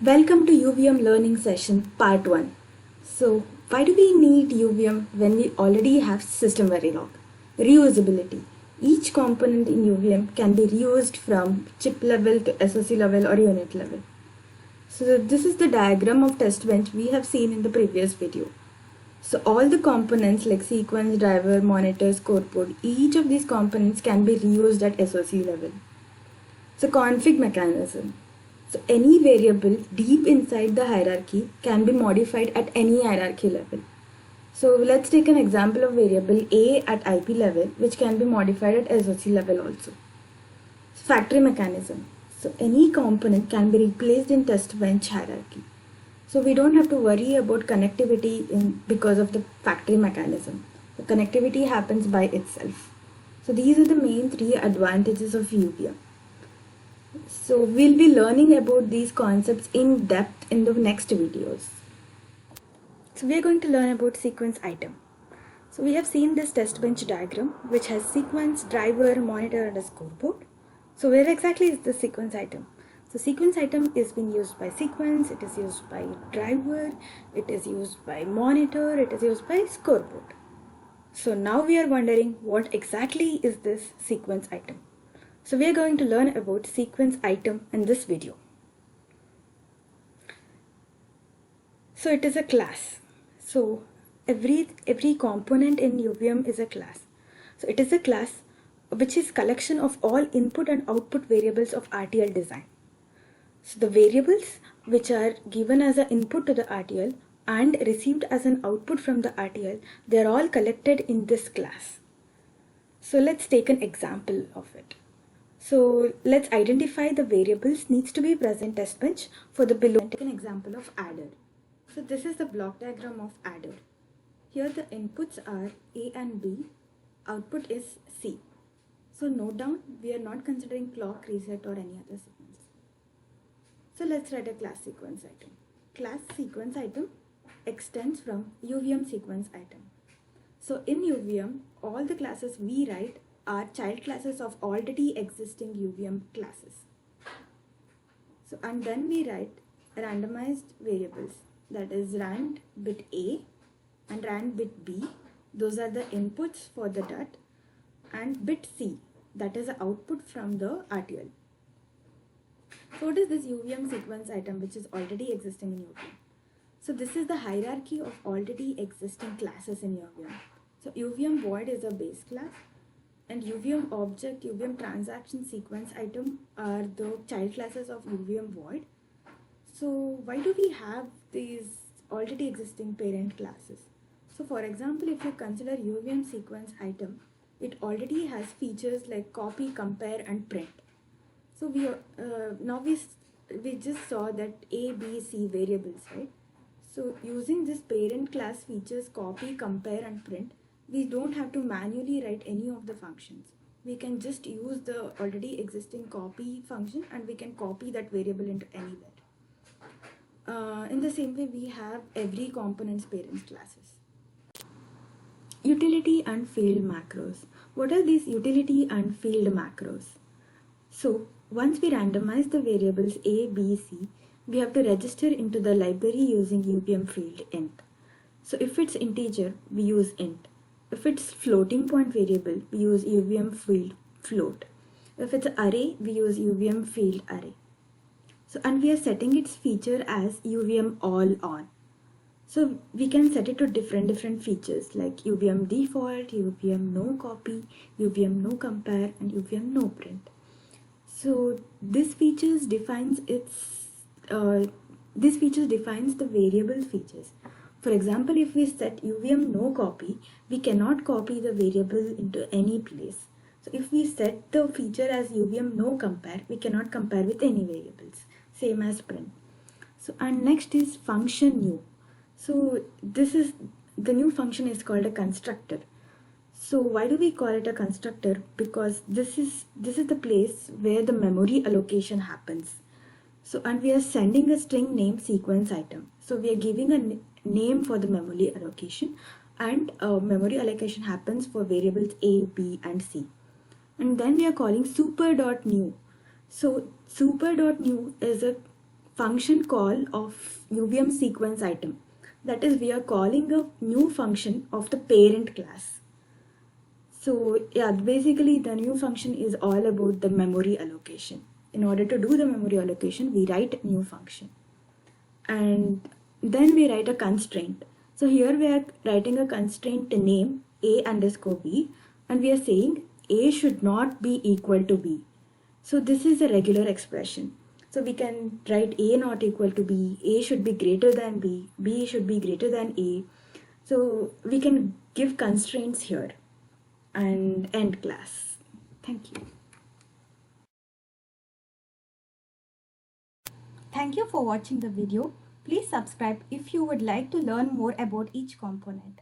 Welcome to UVM Learning Session Part 1. So, why do we need UVM when we already have System Verilog? Reusability. Each component in UVM can be reused from chip level to SoC level or unit level. So, this is the diagram of test bench we have seen in the previous video. So, all the components like sequence, driver, monitor, scoreboard, each of these components can be reused at SoC level. So, config mechanism. So any variable deep inside the hierarchy can be modified at any hierarchy level. So let's take an example of variable A at IP level, which can be modified at SoC level also. Factory mechanism. So any component can be replaced in test bench hierarchy. So we don't have to worry about connectivity because of the factory mechanism. The connectivity happens by itself. So these are the main three advantages of UVM. So we'll be learning about these concepts in depth in the next videos. So we are going to learn about sequence item. So we have seen this test bench diagram which has sequence, driver, monitor and a scoreboard. So where exactly is the sequence item? So sequence item is being used by sequence, it is used by driver, it is used by monitor, it is used by scoreboard. So now we are wondering what exactly is this sequence item. So we are going to learn about sequence item in this video. So it is a class. So every component in UVM is a class. So it is a class which is collection of all input and output variables of RTL design. So the variables which are given as an input to the RTL and received as an output from the RTL, they are all collected in this class. So let's take an example of it. So let's identify the variables needs to be present test bench for the below. Take an example of adder. So this is the block diagram of adder. Here the inputs are A and B, output is C. So note down, we are not considering clock, reset or any other sequence. So let's write a class sequence item. Class sequence item extends from UVM sequence item. So in UVM, all the classes we write are child classes of already existing UVM classes. So and then we write randomized variables, that is rand bit A and rand bit B. Those are the inputs for the DUT, and bit C, that is the output from the RTL. So what is this UVM sequence item which is already existing in UVM? So this is the hierarchy of already existing classes in UVM. So UVM void is a base class, and UVM object, UVM transaction sequence item are the child classes of UVM void. So why do we have these already existing parent classes? So for example, if you consider UVM sequence item, it already has features like copy, compare and print. So we just saw that A, B, C variables, right? So using this parent class features copy, compare and print, we don't have to manually write any of the functions. We can just use the already existing copy function and we can copy that variable into anywhere. In the same way, we have every component's parent classes. Utility and field macros. What are these utility and field macros? So once we randomize the variables A, B, C, we have to register into the library using UVM field int. So if it's integer, we use int. If it's floating point variable, we use UVM field float. If it's array, we use UVM field array. So and we are setting its feature as UVM all on. So we can set it to different features like UVM default, UVM no copy, UVM no compare and UVM no print. So this features defines the variable features. For example, if we set UVM no copy, we cannot copy the variable into any place. So if we set the feature as UVM no compare, we cannot compare with any variables, same as print. So and next is function new. So this is the new function is called a constructor. So why do we call it a constructor? Because this is the place where the memory allocation happens. So and we are sending a string name sequence item. So we are giving a name for the memory allocation, and memory allocation happens for variables A, B and C. And then we are calling super.new. So super.new is a function call of UVM sequence item. That is, we are calling a new function of the parent class. So yeah, basically the new function is all about the memory allocation. In order to do the memory allocation, we write new function. And then we write a constraint. So here we are writing a constraint to name a underscore b, and we are saying a should not be equal to b. So this is a regular expression. So we can write a not equal to b, a should be greater than b, b should be greater than a. So we can give constraints here and end class. Thank you. Thank you for watching the video. Please subscribe if you would like to learn more about each component.